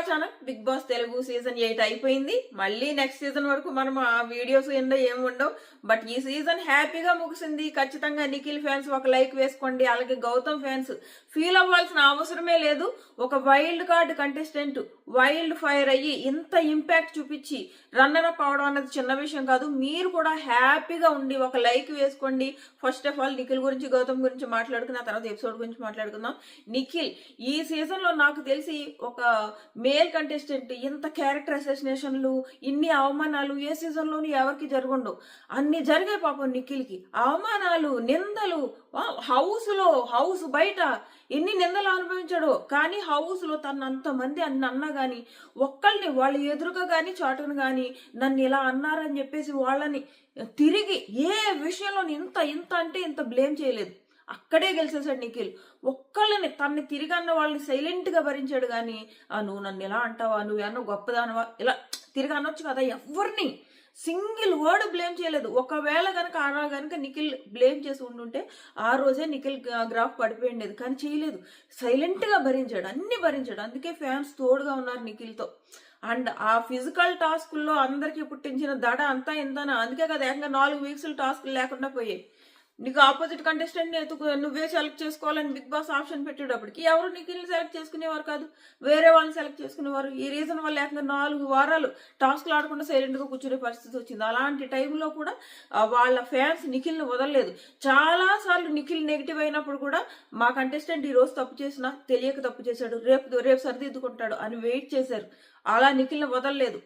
Hour channel Bigg Boss Telugu season 8 అయిపోయింది. మళ్ళీ next season వరకు మనం ఆ వీడియోస్ ఏమి ఉండవు. బట్ ఈ సీజన్ హ్యాపీగా ముగిసింది. ఖచ్చితంగా నిఖిల్ ఫ్యాన్స్ ఒక లైక్ వేసుకోండి. అలాగే గౌతమ్ ఫ్యాన్స్ ఫీల్ అవ్వాల్సిన అవసరమే లేదు. ఒక wild card contestant wild fire అయ్యి ఇంత ఇంపాక్ట్ చూపించి రన్నర్ అప్ అవడం అన్నది చిన్న విషయం కాదు. మీరు కూడా హ్యాపీగా ఉండి ఒక లైక్ వేసుకోండి. ఫస్ట్ ఆఫ్ ఆల్ నిఖిల్ గురించి గౌతమ్ గురించి మాట్లాడుకున్న తర్వాత ఎపిసోడ్ గురించి మాట్లాడుకుందాం. నిఖిల్ ఈ సీజన్ లో నాకు తెలిసి ఒక మేల్ కంటెస్టెంట్ ఇంత క్యారెక్టర్ అసోసినేషన్లు ఇన్ని అవమానాలు ఏ సీజన్ లోని ఎవరికి జరగండు. అన్ని జరిగాయి పాపం నిఖిల్కి. అవమానాలు, నిందలు, హౌస్ బయట ఎన్ని నిందలు అనుభవించాడో. కానీ హౌస్ లో తను అంతమంది అన్నా గాని ఒక్కళ్ళని వాళ్ళ ఎదురుగా గాని చాటును గాని నన్ను ఇలా అన్నారని చెప్పేసి వాళ్ళని తిరిగి ఏ విషయంలో ఇంత అంటే ఇంత బ్లేమ్ చేయలేదు. అక్కడే గెలిచేశాడు నిఖిల్. ఒక్కళ్ళని తన్ని తిరిగి అన్న వాళ్ళని సైలెంట్ గా భరించాడు. కానీ నువ్వు నన్ను ఎలా అంటావా, నువ్వేమన్నా గొప్పదానవా ఇలా తిరిగి అనొచ్చు కదా. ఎవరిని సింగిల్ వర్డ్ బ్లేమ్ చేయలేదు. ఒకవేళ కనుక గనుక నిఖిల్ బ్లేమ్ చేసి ఉండుంటే ఆ రోజే నిఖిల్ గ్రాఫ్ పడిపోయిండేది. కానీ చేయలేదు. సైలెంట్ గా భరించాడు, అన్ని భరించాడు. అందుకే ఫ్యాన్స్ తోడుగా ఉన్నారు నిఖిల్తో. అండ్ ఆ ఫిజికల్ టాస్కుల్లో అందరికీ పుట్టించిన దడ అంతా ఇంతనా. అందుకే కదా ఏకంగా 4 వీక్స్ టాస్కులు లేకుండా పోయాయి. నీకు ఆపోజిట్ కంటెస్టెంట్ నువ్వే సెలెక్ట్ చేసుకోవాలని బిగ్ బాస్ ఆప్షన్ పెట్టేటప్పటికి ఎవరు నిఖిల్ని సెలెక్ట్ చేసుకునేవారు కాదు, వేరే వాళ్ళని సెలెక్ట్ చేసుకునేవారు. ఈ రీజన్ వల్ల ఏకంగా 4 వారాలు టాస్క్లు ఆడకుండా సైలెంట్ గా కూర్చునే పరిస్థితి వచ్చింది. అలాంటి టైంలో కూడా వాళ్ళ ఫ్యాన్స్ నిఖిల్ని వదలలేదు. చాలా సార్లు నిఖిల్ నెగిటివ్ అయినప్పుడు కూడా మా కంటెస్టెంట్ ఈ రోజు తప్పు చేసినా తెలియక తప్పు చేశాడు, రేపు సరిదిద్దుకుంటాడు అని వెయిట్ చేశారు. అలా నిఖిల్ని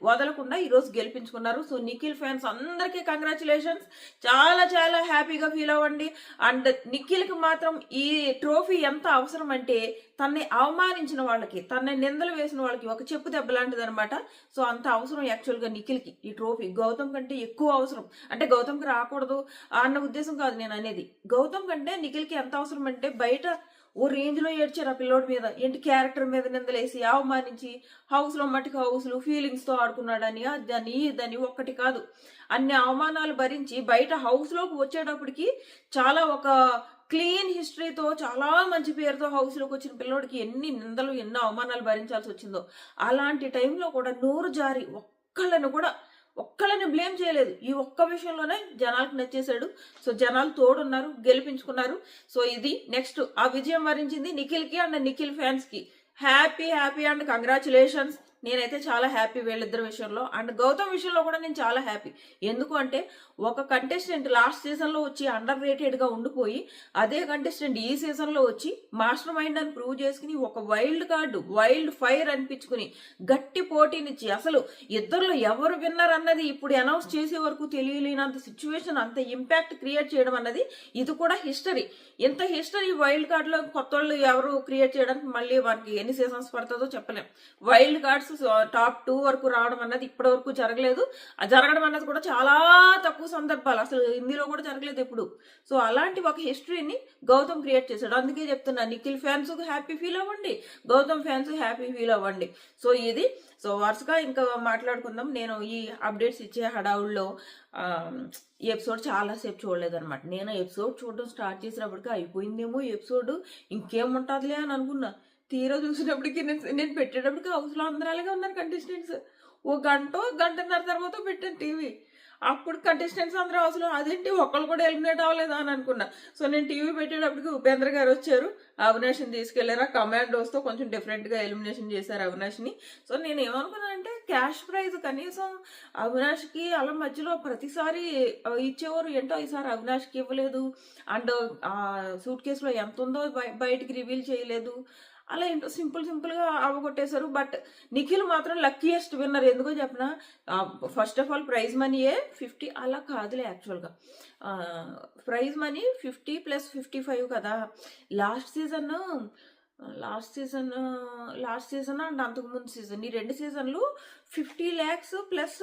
వదలకుండా ఈ రోజు గెలిపించుకున్నారు. సో నిఖిల్ ఫ్యాన్స్ అందరికీ కంగ్రాచులేషన్స్. చాలా చాలా హ్యాపీగా ఫీల్ అవ్వండి. అండ్ నిఖిల్కి మాత్రం ఈ ట్రోఫీ ఎంత అవసరం అంటే తనని అవమానించిన వాళ్ళకి, తనని నిందలు వేసిన వాళ్ళకి ఒక చెప్పు దెబ్బ లాంటిది అనమాట. సో అంత అవసరం యాక్చువల్గా నిఖిల్కి ఈ ట్రోఫీ. గౌతమ్ కంటే ఎక్కువ అవసరం. అంటే గౌతమ్కి రాకూడదు అన్న ఉద్దేశం కాదు నేను అనేది. గౌతమ్ కంటే నిఖిల్కి ఎంత అవసరం అంటే బయట ఓ రేంజ్ లో ఏడ్చారు ఆ పిల్లోడి మీద. ఏంటి క్యారెక్టర్ మీద నిందలేసి అవమానించి హౌస్ లో మట్టికి హౌస్లు ఫీలింగ్స్ తో ఆడుకున్నాడని దాన్ని ఒక్కటి కాదు అన్ని అవమానాలు భరించి బయట హౌస్ లోకి వచ్చేటప్పటికి చాలా ఒక క్లీన్ హిస్టరీతో చాలా మంచి పేరుతో హౌస్ లోకి వచ్చిన పిల్లోడికి ఎన్ని నిందలు ఎన్నో అవమానాలు భరించాల్సి వచ్చిందో. అలాంటి టైంలో కూడా నోరు జారి ఒక్కళ్ళని బ్లేమ్ చేయలేదు. ఈ ఒక్క విషయంలోనే జనాలకు నచ్చేశాడు. సో జనాలు తోడున్నారు, గెలిపించుకున్నారు. సో ఇది నెక్స్ట్ ఆ విజయం వరించింది నిఖిల్ కి అండ్ నిఖిల్ ఫ్యాన్స్ కి. Happy and congratulations. నేనైతే చాలా హ్యాపీ వీళ్ళిద్దరి విషయంలో. అండ్ గౌతమ్ విషయంలో కూడా నేను చాలా హ్యాపీ. ఎందుకు అంటే ఒక కంటెస్టెంట్ లాస్ట్ సీజన్ లో వచ్చి అండర్ రేటెడ్ గా ఉండిపోయి అదే కంటెస్టెంట్ ఈ సీజన్ లో వచ్చి మాస్టర్ మైండ్ అని ప్రూవ్ చేసుకుని ఒక వైల్డ్ ఫైర్ అనిపించుకుని గట్టి పోటీనిచ్చి అసలు ఇద్దరులో ఎవరు విన్నర్ అన్నది ఇప్పుడు అనౌన్స్ చేసే వరకు తెలియలేనంత సిచ్యువేషన్, అంత ఇంపాక్ట్ క్రియేట్ చేయడం అన్నది ఇది కూడా హిస్టరీ. ఇంత హిస్టరీ వైల్డ్ కార్డ్ లో కొత్త వాళ్ళు ఎవరు క్రియేట్ చేయడానికి మళ్ళీ వారికి ఎన్ని సీజన్స్ పడుతుందో చెప్పలేం. వైల్డ్ కార్డ్స్ టాప్ 2 వరకు రావడం అన్నది ఇప్పటి వరకు జరగలేదు. జరగడం అన్నది కూడా చాలా తక్కువ సందర్భాలు, అసలు హిందీలో కూడా జరగలేదు ఎప్పుడు. సో అలాంటి ఒక హిస్టరీని గౌతమ్ క్రియేట్ చేశాడు. అందుకే చెప్తున్నా నిఖిల్ ఫ్యాన్స్ హ్యాపీ ఫీల్ అవ్వండి, గౌతమ్ ఫ్యాన్స్ హ్యాపీ ఫీల్ అవ్వండి. సో ఇది వరుసగా ఇంకా మాట్లాడుకుందాం. నేను ఈ అప్డేట్స్ ఇచ్చే హడావుల్లో ఈ ఎపిసోడ్ చాలాసేపు చూడలేదన్నమాట. నేను ఎపిసోడ్ చూడడం స్టార్ట్ చేసినప్పటికీ అయిపోయిందేమో ఎపిసోడ్, ఇంకేముంటుందిలే అని అనుకున్నా. తీరా చూసినప్పటికీ నేను పెట్టేటప్పటికి హౌస్లో అందరూ అలాగే ఉన్నారు కంటెస్టెంట్స్. గంటన్నర తర్వాత పెట్టాను టీవీ. అప్పుడు కంటెస్టెంట్స్ అందరూ హౌస్లో అదేంటి ఒక్కళ్ళు కూడా ఎలిమినేట్ అవ్వలేదా అని అనుకున్నా. సో నేను టీవీ పెట్టేటప్పటికి ఉపేంద్ర గారు వచ్చారు, అవినాష్ని తీసుకెళ్లారు. ఆ కమాండోస్తో కొంచెం డిఫరెంట్గా ఎలిమినేషన్ చేశారు అవినాష్ని. సో నేను ఏమనుకున్నా అంటే క్యాష్ ప్రైజ్ కనీసం అవినాష్కి అలా మధ్యలో ప్రతిసారి ఇచ్చేవారు, ఏంటో ఈసారి అవినాష్కి ఇవ్వలేదు. అండ్ సూట్ కేసులో ఎంత ఉందో బయటికి రివీల్ చేయలేదు. అలా ఏంటో సింపుల్ గా అవగొట్టేశారు. బట్ నిఖిల్ మాత్రం లక్కీయెస్ట్ విన్నర్. ఎందుకో చెప్పిన, ఫస్ట్ ఆఫ్ ఆల్ ప్రైజ్ మనీయే 50 అలా కాదులే. యాక్చువల్గా ప్రైజ్ మనీ 50 + 55 కదా. లాస్ట్ సీజన్ అండ్ అంతకుముందు సీజన్, ఈ 2 సీజన్లు 50 lakhs +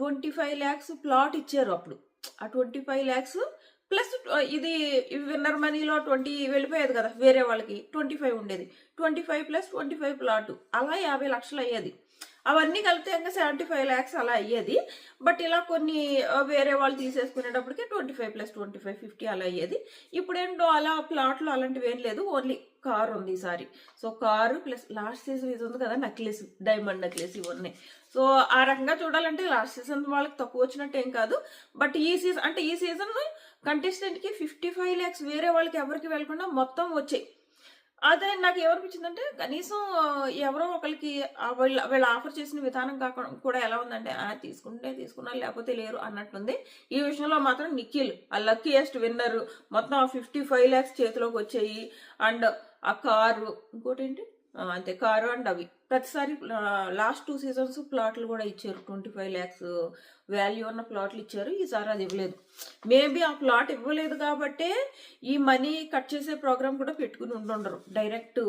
25 lakhs ప్లాట్ ఇచ్చారు. అప్పుడు ఆ 25 lakhs ప్లస్ ఇది విన్నర్ మనీలో 20 వెళ్ళిపోయేది కదా, వేరే వాళ్ళకి 25 ఉండేది. 25 + 25 ప్లాట్ అలా 50 లక్షలు అయ్యేది. అవన్నీ కలిపితే ఇంకా 75 lakhs అలా అయ్యేది. బట్ ఇలా కొన్ని వేరే వాళ్ళు తీసేసుకునేటప్పటికి 25 + 25 50 అలా అయ్యేది. ఇప్పుడేంటో అలా ప్లాట్లు అలాంటివి ఏం లేదు. ఓన్లీ కారు ఉంది ఈసారి. So car plus last season ఇది ఉంది కదా నెక్లెస్, డైమండ్ నెక్లెస్ ఇవన్నీ. సో ఆ రకంగా చూడాలంటే లాస్ట్ సీజన్ వాళ్ళకి తక్కువ వచ్చినట్టు ఏం కాదు. బట్ ఈ సీజన్ కంటెస్టెంట్కి 55 lakhs వేరే వాళ్ళకి ఎవరికి వెళ్ళకుండా మొత్తం వచ్చాయి. అదే నాకు ఏమనిపించిందంటే కనీసం ఎవరో ఒకరికి వీళ్ళు ఆఫర్ చేసిన విధానం కాకుండా కూడా ఎలా ఉందంటే తీసుకుంటే తీసుకున్నారు లేకపోతే లేరు అన్నట్టుంది. ఈ విషయంలో మాత్రం నిఖిల్ ఆ లక్కీయెస్ట్ విన్నర్. మొత్తం ఆ 55 lakhs చేతిలోకి వచ్చాయి. అండ్ ఆ కారు, ఇంకోటి ఏంటి అంతే, కారు అండ్ అవి ప్రతిసారి లాస్ట్ 2 seasons ప్లాట్లు కూడా ఇచ్చారు. 25 lakhs వాల్యూ ఉన్న ప్లాట్లు ఇచ్చారు. ఈసారి అది ఇవ్వలేదు. మేబీ ఆ ప్లాట్ ఇవ్వలేదు కాబట్టే ఈ మనీ కట్ చేసే ప్రోగ్రామ్ కూడా పెట్టుకుని ఉండుండరు. డైరెక్ట్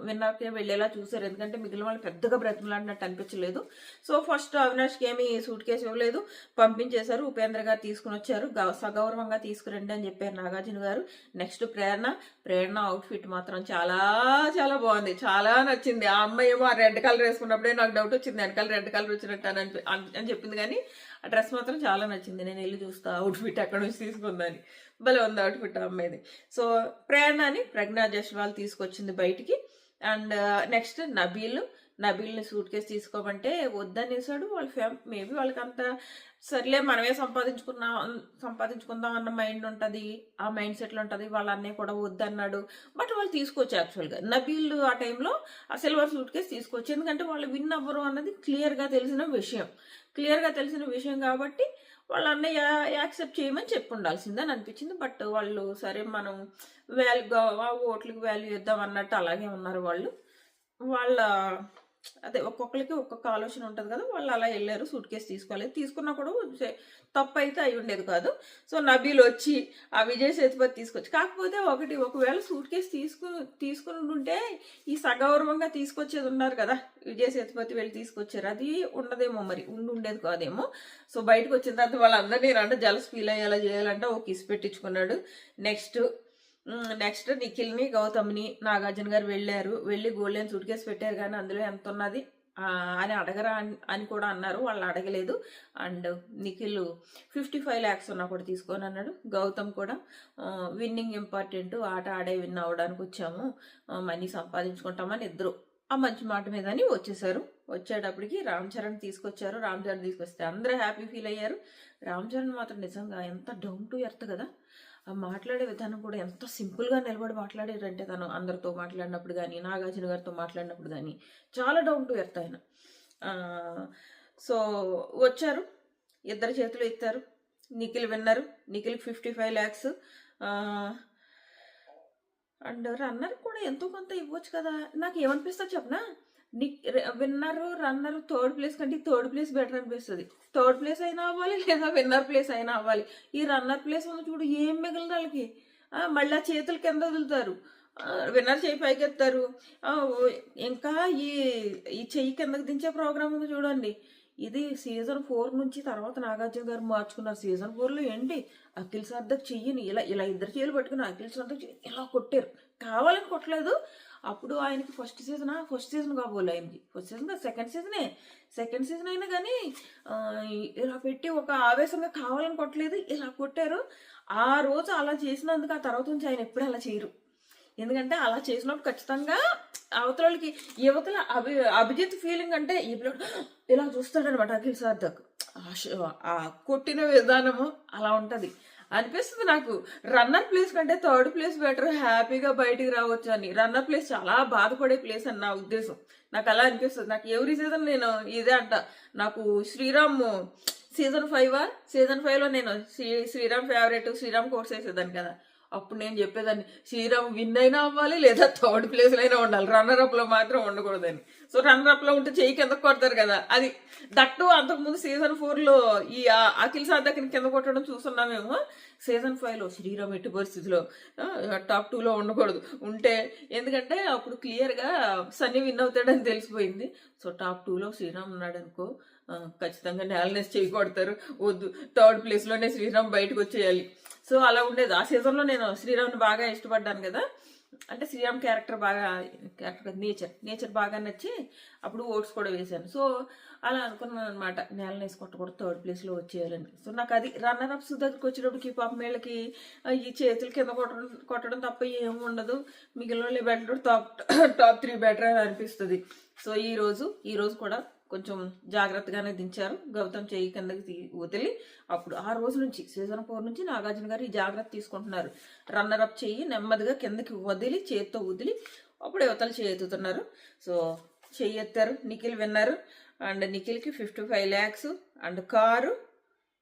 విన్నర్కే వెళ్ళేలా చూసారు. ఎందుకంటే మిగిలిన వాళ్ళు పెద్దగా బ్రతిమలాడినట్టు అనిపించలేదు. సో ఫస్ట్ అవినాష్కి ఏమి సూట్ కేసు ఇవ్వలేదు, పంపించేశారు. ఉపేంద్ర గారు తీసుకుని వచ్చారు. సగౌరవంగా తీసుకురండి అని చెప్పారు నాగార్జున గారు. నెక్స్ట్ ప్రేరణ అవుట్ఫిట్ మాత్రం చాలా చాలా బాగుంది, చాలా నచ్చింది. ఆ అమ్మాయి ఏమో ఆ రెడ్ కలర్ వేసుకున్నప్పుడే నాకు డౌట్ వచ్చింది, వెనకాల రెడ్ కలర్ వచ్చినట్టు అని చెప్పింది. కానీ ఆ డ్రెస్ మాత్రం చాలా నచ్చింది. నేను వెళ్ళి చూస్తా అవుట్ఫిట్ ఎక్కడ నుంచి తీసుకుందని. భలే ఉంది అవుట్ఫిట్ ఆ అమ్మాయిది. సో ప్రేరణని ప్రజ్ఞా జైస్వాల్ తీసుకొచ్చింది బయటికి. అండ్ నెక్స్ట్ నబీల్ని సూట్ కేసు తీసుకోమంటే వద్దనేసాడు. వాళ్ళ మేబీ వాళ్ళకి అంత సర్లే మనమే సంపాదించుకుందాం అన్న మైండ్ ఉంటుంది, ఆ మైండ్ సెట్లో ఉంటుంది. వాళ్ళ అన్నయ్య కూడా వద్దన్నాడు. బట్ వాళ్ళు తీసుకొచ్చి యాక్చువల్గా నబీల్ ఆ టైంలో ఆ సిల్వర్ సూట్ కేసు తీసుకొచ్చి, ఎందుకంటే వాళ్ళు విన్ అవ్వరు అన్నది క్లియర్గా తెలిసిన విషయం కాబట్టి వాళ్ళ అన్నయ్య యాక్సెప్ట్ చేయమని చెప్పి ఉండాల్సిందని అనిపించింది. బట్ వాళ్ళు సరే మనం ఓట్లకి వాల్యూ ఇద్దాం అన్నట్టు అలాగే ఉన్నారు వాళ్ళు. అదే ఒక్కొక్కరికి ఒక్కొక్క ఆలోచన ఉంటుంది కదా, వాళ్ళు అలా వెళ్ళారు. సూట్ కేసు తీసుకోలేదు. తీసుకున్నా కూడా తప్పు అయితే అయి ఉండేది కాదు. సో నబీల్ వచ్చి ఆ విజయ్ సేతుపతి తీసుకొచ్చి, కాకపోతే ఒకవేళ సూట్ కేసు తీసుకుని ఉంటే ఈ సగౌరవంగా తీసుకొచ్చేది ఉన్నారు కదా, విజయ్ సేతుపతి వెళ్ళి తీసుకొచ్చారు, అది ఉండదేమో, మరి ఉండేది కాదేమో. సో బయటకు వచ్చిన తర్వాత వాళ్ళందరినీ అంటే జలస్ ఫీల్ అయ్యేలా చేయాలంటే ఒక కిస్ పెట్టించుకున్నాడు. నెక్స్ట్ నిఖిల్ని గౌతమ్ని నాగార్జున గారు వెళ్ళి గోల్డెన్ సూట్ కేసు పెట్టారు. కానీ అందులో ఎంత ఉన్నది అని అడగరా అని కూడా అన్నారు. వాళ్ళు అడగలేదు. అండ్ నిఖిల్ 55 lakhs ఉన్నా కూడా తీసుకొని అన్నాడు. గౌతమ్ కూడా విన్నింగ్ ఇంపార్టెంట్, ఆట ఆడే విన్ అవ్వడానికి వచ్చాము, మనీ సంపాదించుకుంటామని ఇద్దరు ఆ మంచి మాట మీద అని వచ్చేసారు. వచ్చేటప్పటికి రామ్ చరణ్ తీసుకొచ్చారు. రామ్ చరణ్ తీసుకొస్తే అందరూ హ్యాపీ ఫీల్ అయ్యారు. రామ్ చరణ్ మాత్రం నిజంగా ఎంత డౌన్ టు ఎర్త్ కదా, మాట్లాడే విధానం కూడా ఎంత సింపుల్గా నిలబడి మాట్లాడారంటే తను అందరితో మాట్లాడినప్పుడు కానీ నాగార్జున గారితో మాట్లాడినప్పుడు కానీ చాలా డౌన్ టు ఎర్త్ ఆయన. సో వచ్చారు, ఇద్దరు చేతులు ఎత్తారు. నిఖిల్ విన్నరు. నిఖిల్కి 55 lakhs. అండ్ రన్నర్ కూడా ఎంతో కొంత ఇవ్వచ్చు కదా. నాకు ఏమనిపిస్తా చెప్పనా, రన్నర్ థర్డ్ ప్లేస్ కంటే థర్డ్ ప్లేస్ బెటర్ అనిపిస్తుంది. థర్డ్ ప్లేస్ అయినా అవ్వాలి, లేదా విన్నర్ ప్లేస్ అయినా అవ్వాలి. ఈ రన్నర్ ప్లేస్ ఉన్న చూడు ఏం మిగిలిన వాళ్ళకి మళ్ళీ చేతులు కింద వదులుతారు, విన్నర్ చేయి పైకెత్తారు. ఇంకా ఈ చెయ్యి కిందకి దించే ప్రోగ్రామ్ ఉంది చూడండి. ఇది సీజన్ 4 నుంచి తర్వాత నాగార్జున గారు మార్చుకున్నారు. సీజన్ 4లో ఏంటి అఖిల్ సార్థక్ చెయ్యిని ఇలా ఇద్దరు చేతులు పట్టుకుని అఖిల్ సార్థక్ ఇలా కొట్టారు. కావాలని కొట్టలేదు. అప్పుడు ఆయనకి ఫస్ట్ సీజన్ కాబోలు ఆయనకి ఫస్ట్ సీజన్ కాదు, సెకండ్ సీజన్ అయినా కానీ ఇలా పెట్టి ఒక ఆవేశంగా కావాలని కొట్టలేదు, ఇలా కొట్టారు. ఆ రోజు అలా చేసినందుకు ఆ తర్వాత నుంచి ఆయన ఎప్పుడు అలా చేయరు. ఎందుకంటే అలా చేసినప్పుడు ఖచ్చితంగా అవతలకి యువతల అభిజిత్ ఫీలింగ్ అంటే ఇలా చూస్తాడనమాట అఖిల్ సార్థక్. ఆ కొట్టిన విధానము అలా ఉంటుంది అనిపిస్తుంది నాకు. రన్నర్ ప్లేస్ కంటే థర్డ్ ప్లేస్ బెటర్, హ్యాపీగా బయటికి రావచ్చు అని. రన్నర్ ప్లేస్ చాలా బాధపడే ప్లేస్ అని నా ఉద్దేశం. నాకు అలా అనిపిస్తుంది. నాకు ఎవ్రీ సీజన్ నేను ఇదే అంట. నాకు శ్రీరామ్ సీజన్ 5లో నేను శ్రీరామ్ ఫేవరెట్, శ్రీరామ్ కోర్స్ వేసేదాన్ని కదా. అప్పుడు నేను చెప్పేదాన్ని శ్రీరామ్ విన్ అయినా అవ్వాలి, లేదా థర్డ్ ప్లేస్లో అయినా ఉండాలి, రన్నర్ అప్లో మాత్రం ఉండకూడదని. సో రన్నర్ అప్లో ఉంటే చెయ్యి కింద కొడతారు కదా, అది దట్టు అంతకుముందు సీజన్ 4లో ఈ అఖిల్ సార్థక్ని కింద కొట్టడం చూస్తున్నామేమో. సీజన్ 5లో శ్రీరామ్ ఎట్టి పరిస్థితిలో టాప్ 2లో ఉండకూడదు. ఉంటే ఎందుకంటే అప్పుడు క్లియర్గా సన్నీ విన్ అవుతాడని తెలిసిపోయింది. సో టాప్ 2లో శ్రీరామ్ ఉన్నాడు అనుకో, ఖచ్చితంగా నేలనేసి చెయ్యి కొడతారు. వద్దు, థర్డ్ ప్లేస్లోనే శ్రీరామ్ బయటకు వచ్చేయాలి. సో అలా ఉండేది. ఆ సీజన్లో నేను శ్రీరామ్ని బాగా ఇష్టపడ్డాను కదా. అంటే శ్రీరామ్ క్యారెక్టర్ బాగా, నేచర్ బాగా నచ్చి అప్పుడు ఓట్స్ కూడా వేశాను. సో అలా అనుకున్నాను అనమాట, నేలను వేసి కొట్టకూడదు, థర్డ్ ప్లేస్లో వచ్చేయాలని. సో నాకు అది రన్నర్ అప్స్ దగ్గరికి వచ్చేటప్పటికి పాపం వీళ్ళకి ఈ చేతులు కింద కొట్టడం తప్ప ఏమి ఉండదు, మిగిలిన బెటర్, టాప్ 3 బెటర్ అని అనిపిస్తుంది. సో ఈ రోజు కూడా కొంచెం జాగ్రత్తగానే దించారు. గౌతమ్ చెయ్యి కిందకి వదిలి అప్పుడు ఆ రోజు నుంచి సీజన్ 4 నుంచి నాగార్జున గారు ఈ జాగ్రత్త తీసుకుంటున్నారు. రన్నర్ అప్ చెయ్యి నెమ్మదిగా కిందకి వదిలి చేత్తో వదిలి అప్పుడు యువతలు చేయెత్తుతున్నారు. సో చెయ్యి ఎత్తారు, నిఖిల్ విన్నారు. అండ్ నిఖిల్కి 55 lakhs and car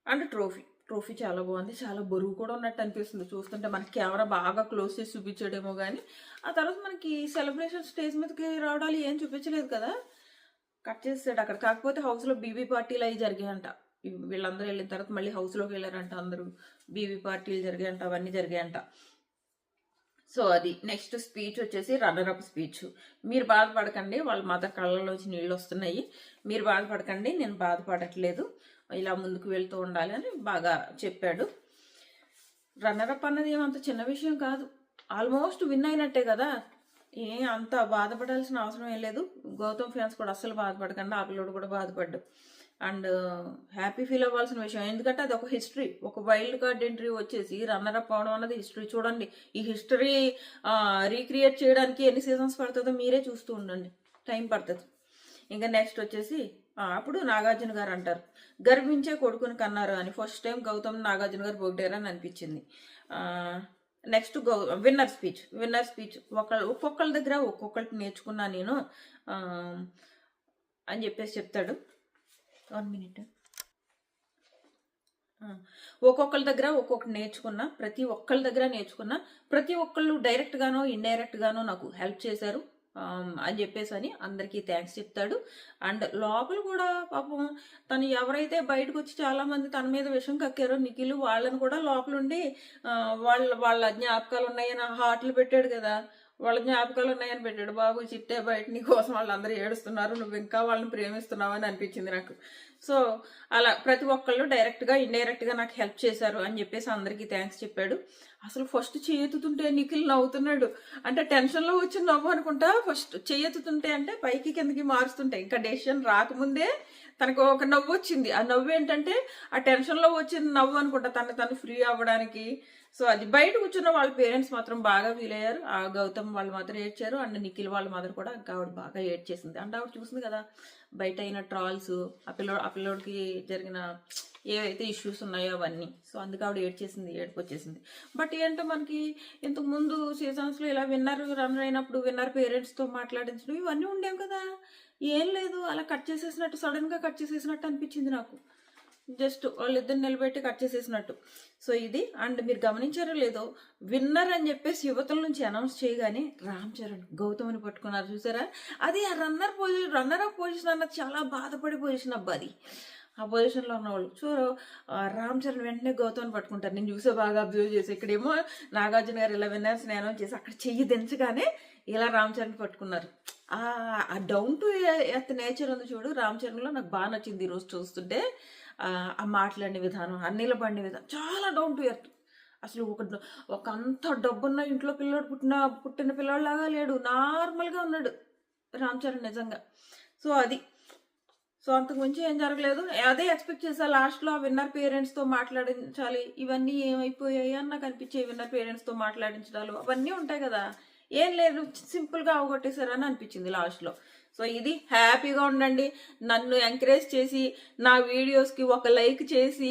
and trophy చాలా బాగుంది. చాలా బరువు కూడా ఉన్నట్టు అనిపిస్తుంది చూస్తుంటే. మనకి కెమెరా బాగా క్లోజ్ చేసి చూపించాడేమో కానీ ఆ తర్వాత మనకి సెలబ్రేషన్ స్టేజ్ మీదకి రావడాలు ఏం చూపించలేదు కదా, కట్ చేసాడు అక్కడ. కాకపోతే హౌస్లో బీబీ పార్టీలు అవి జరిగాయంట. వీళ్ళందరూ వెళ్ళిన తర్వాత మళ్ళీ హౌస్లోకి వెళ్ళారంట అందరూ, బీబీ పార్టీలు జరిగాయంట, అవన్నీ జరిగాయంట. సో అది నెక్స్ట్ స్పీచ్ వచ్చేసి రన్నర్ అప్ స్పీచ్. మీరు బాధపడకండి, వాళ్ళ మదర్ కళ్ళలోంచి నీళ్ళు వస్తున్నాయి, మీరు బాధపడకండి, నేను బాధపడట్లేదు, ఇలా ముందుకు వెళ్తూ ఉండాలి అని బాగా చెప్పాడు. రన్నర్ అప్ అన్నది ఏమంత చిన్న విషయం కాదు, ఆల్మోస్ట్ విన్ అయినట్టే కదా, అంత బాధపడాల్సిన అవసరం ఏం లేదు. గౌతమ్ ఫ్యాన్స్ కూడా అస్సలు బాధపడకండి, ఆ పిల్లోడు కూడా బాధపడ్డు. అండ్ హ్యాపీ ఫీల్ అవ్వాల్సిన విషయం, ఎందుకంటే అది ఒక హిస్టరీ. ఒక వైల్డ్ కార్డ్ ఎంట్రీ వచ్చేసి రన్నర్ అప్ అవడం అన్నది హిస్టరీ. చూడండి, ఈ హిస్టరీ రీక్రియేట్ చేయడానికి ఎన్ని సీజన్స్ పడుతుందో మీరే చూస్తూ ఉండండి, టైం పడుతుంది. ఇంకా నెక్స్ట్ వచ్చేసి అప్పుడు నాగార్జున గారు అంటారు, గర్వించే కొడుకుని కన్నారు అని. ఫస్ట్ టైం గౌతమ్ నాగార్జున గారు పొగిడారని అనిపించింది. నెక్స్ట్ విన్నర్ స్పీచ్ ఒక్కొక్కరి దగ్గర ఒక్కొక్కరికి నేర్చుకున్నా నేను అని చెప్పేసి చెప్తాడు. 1 minute. ఒక్కొక్కరి దగ్గర ఒక్కొక్కటి నేర్చుకున్నా, ప్రతి ఒక్కళ్ళు డైరెక్ట్ గానో ఇండైరెక్ట్ గానో నాకు హెల్ప్ చేశారు అని చెప్పేసి అని అందరికీ థ్యాంక్స్ చెప్తాడు. అండ్ లోపల కూడా పాపం తను ఎవరైతే బయటకు వచ్చి చాలా మంది తన మీద విషం కక్కారో నిఖిల్, వాళ్ళని కూడా లోపలుండి వాళ్ళ జ్ఞాపకాలు ఉన్నాయని హార్ట్లు పెట్టాడు కదా, వాళ్ళ జ్ఞాపకాలు ఉన్నాయని పెట్టాడు. బాబు చిట్టే బయట నీ కోసం వాళ్ళందరూ ఏడుస్తున్నారు, నువ్వు ఇంకా వాళ్ళని ప్రేమిస్తున్నావు అని అనిపించింది నాకు. సో అలా ప్రతి ఒక్కళ్ళు డైరెక్ట్గా ఇండైరెక్ట్గా నాకు హెల్ప్ చేశారు అని చెప్పేసి అందరికీ థ్యాంక్స్ చెప్పాడు. అసలు ఫస్ట్ చేయెత్తుతుంటే నిఖిల్ నవ్వుతున్నాడు, అంటే టెన్షన్లో వచ్చిన నవ్వు అనుకుంటా. ఫస్ట్ చేయెత్తుతుంటే అంటే పైకి కిందకి మారుస్తుంటే, ఇంకా డెసిషన్ రాకముందే తనకు ఒక నవ్వు వచ్చింది. ఆ నవ్వు ఏంటంటే ఆ టెన్షన్లో వచ్చిన నవ్వు అనుకుంటా, తను ఫ్రీ అవ్వడానికి. సో అది బయట కూర్చున్న వాళ్ళ పేరెంట్స్ మాత్రం బాగా ఫీల్ అయ్యారు. ఆ గౌతమ్ వాళ్ళు మాత్రం ఏడ్చారు, అండ్ నిఖిల్ వాళ్ళ మదర్ కూడా ఇంకా ఆవిడ బాగా ఏడ్చేసింది. అంటే ఆవిడ చూసింది కదా బయట అయిన ట్రాల్స్, ఆ పిల్లోడికి జరిగిన ఏవైతే ఇష్యూస్ ఉన్నాయో అవన్నీ. సో అందుకు ఆవిడ ఏడుపు వచ్చేసింది. బట్ ఏంటో మనకి ఇంతకు ముందు సీజన్స్లో ఇలా రన్నర్ అయినప్పుడు విన్నర్ పేరెంట్స్తో మాట్లాడించడం ఇవన్నీ ఉండేవి కదా, ఏం లేదు, అలా సడన్గా కట్ చేసేసినట్టు అనిపించింది నాకు. జస్ట్ వాళ్ళిద్దరు నిలబెట్టి కట్ చేసేసినట్టు. సో ఇది. అండ్ మీరు గమనించారో లేదో, విన్నర్ అని చెప్పేసి యువతల నుంచి అనౌన్స్ చేయగానే రామ్ చరణ్ గౌతమ్ని పట్టుకున్నారు చూసారా. అది ఆ రన్నర్ అప్ పొజిషన్ అన్నది చాలా బాధపడే పొజిషన్ అబ్బా అది. ఆ పొజిషన్లో ఉన్నవాళ్ళు. సో రామ్ చరణ్ వెంటనే గౌతమ్ని పట్టుకుంటారు. నేను చూసే బాగా అబ్జర్వ్ చేసి, ఇక్కడేమో నాగార్జున గారు ఇలా విన్నర్స్ని అనౌన్స్ చేసి అక్కడ చెయ్యి దించగానే ఇలా రామ్ చరణ్ పట్టుకున్నారు. ఆ డౌన్ టు ఎర్త్ నేచర్ ఉంది చూడు రామ్ చరణ్లో, నాకు బాగా నచ్చింది ఈరోజు చూస్తుంటే. ఆ మాట్లాడిన విధానం, ఆ నిలబడిన విధానం చాలా డౌన్ టు ఎర్త్. అసలు ఒక అంత డబ్బున్న ఇంట్లో పుట్టిన పిల్లోడిలాగా లేడు, నార్మల్గా ఉన్నాడు రామ్ చరణ్ నిజంగా. సో అది. సో అంతకు మించి ఏం జరగలేదు. అదే ఎక్స్పెక్ట్ చేసా లాస్ట్లో ఆ విన్నర్ పేరెంట్స్తో మాట్లాడించాలి, ఇవన్నీ ఏమైపోయాయి అని నాకు అనిపించే. విన్నర్ పేరెంట్స్తో మాట్లాడించడాలు అవన్నీ ఉంటాయి కదా, ఏం లేదు, సింపుల్గా అవగొట్టేశారని అనిపించింది లాస్ట్లో. సో ఇది. హ్యాపీగా ఉండండి. నన్ను ఎంకరేజ్ చేసి నా వీడియోస్కి ఒక లైక్ చేసి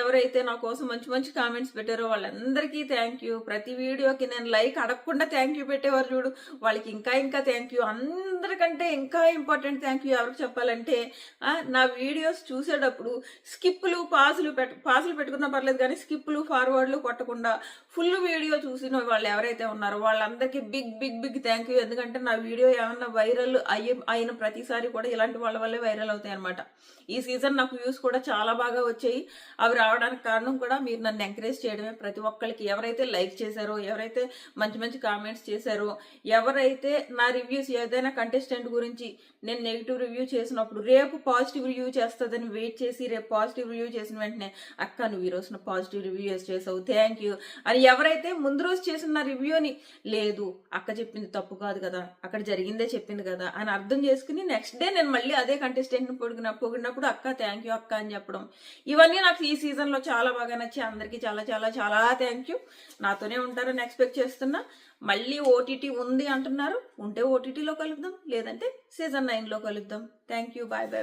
ఎవరైతే నా కోసం మంచి మంచి కామెంట్స్ పెట్టారో వాళ్ళందరికీ థ్యాంక్ యూ. ప్రతి వీడియోకి నేను లైక్ అడగకుండా థ్యాంక్ యూ పెట్టేవారు చూడు, వాళ్ళకి ఇంకా థ్యాంక్ యూ. అందరికంటే ఇంకా ఇంపార్టెంట్ థ్యాంక్ యూ ఎవరికి చెప్పాలంటే, నా వీడియోస్ చూసేటప్పుడు స్కిప్పులు పాజులు పెట్టుకున్నా పర్లేదు కానీ స్కిప్పులు ఫార్వర్డ్లు కొట్టకుండా ఫుల్ వీడియో చూసిన వాళ్ళు ఎవరైతే ఉన్నారో వాళ్ళందరికీ బిగ్ థ్యాంక్ యూ. ఎందుకంటే నా వీడియో ఏమన్నా వైరల్ అయిన ప్రతిసారి కూడా ఇలాంటి వాళ్ళ వల్లే వైరల్ అవుతాయి అనమాట. ఈ సీజన్ నాకు వ్యూస్ కూడా చాలా బాగా వచ్చాయి. అవి రావడానికి కారణం కూడా మీరు నన్ను ఎంకరేజ్ చేయడమే. ప్రతి ఒక్కరికి ఎవరైతే లైక్ చేశారో, ఎవరైతే మంచి మంచి కామెంట్స్ చేశారో, ఎవరైతే నా రివ్యూస్ ఏదైనా కంటెస్టెంట్ గురించి నేను నెగిటివ్ రివ్యూ చేసినప్పుడు రేపు పాజిటివ్ రివ్యూ చేస్తుందని వెయిట్ చేసి రేపు పాజిటివ్ రివ్యూ చేసిన వెంటనే అక్క నువ్వు ఈ రోజున పాజిటివ్ రివ్యూ చేసావు థ్యాంక్ యూ అని ఎవరైతే ముందు రోజు చేసిన నా రివ్యూని లేదు అక్క చెప్పింది తప్పు కాదు కదా, అక్కడ జరిగిందే చెప్పింది కదా అని అర్థం చేసుకుని నెక్స్ట్ డే నేను మళ్ళీ అదే కంటెస్టెంట్ని పొగిడినప్పుడు అక్క థ్యాంక్ యూ అక్క అని చెప్పడం, ఇవన్నీ నాకు ఈ సీజన్లో చాలా బాగా నచ్చి అందరికీ చాలా చాలా చాలా థ్యాంక్ యూ. నాతోనే ఉంటారని ఎక్స్పెక్ట్ చేస్తున్నా. మళ్ళీ ఓటీటీ ఉంది అంటున్నారు, ఉంటే ఓటీటీలో కలుద్దాం, లేదంటే సీజన్ 9లో కలుద్దాం. Thank you, bye bye.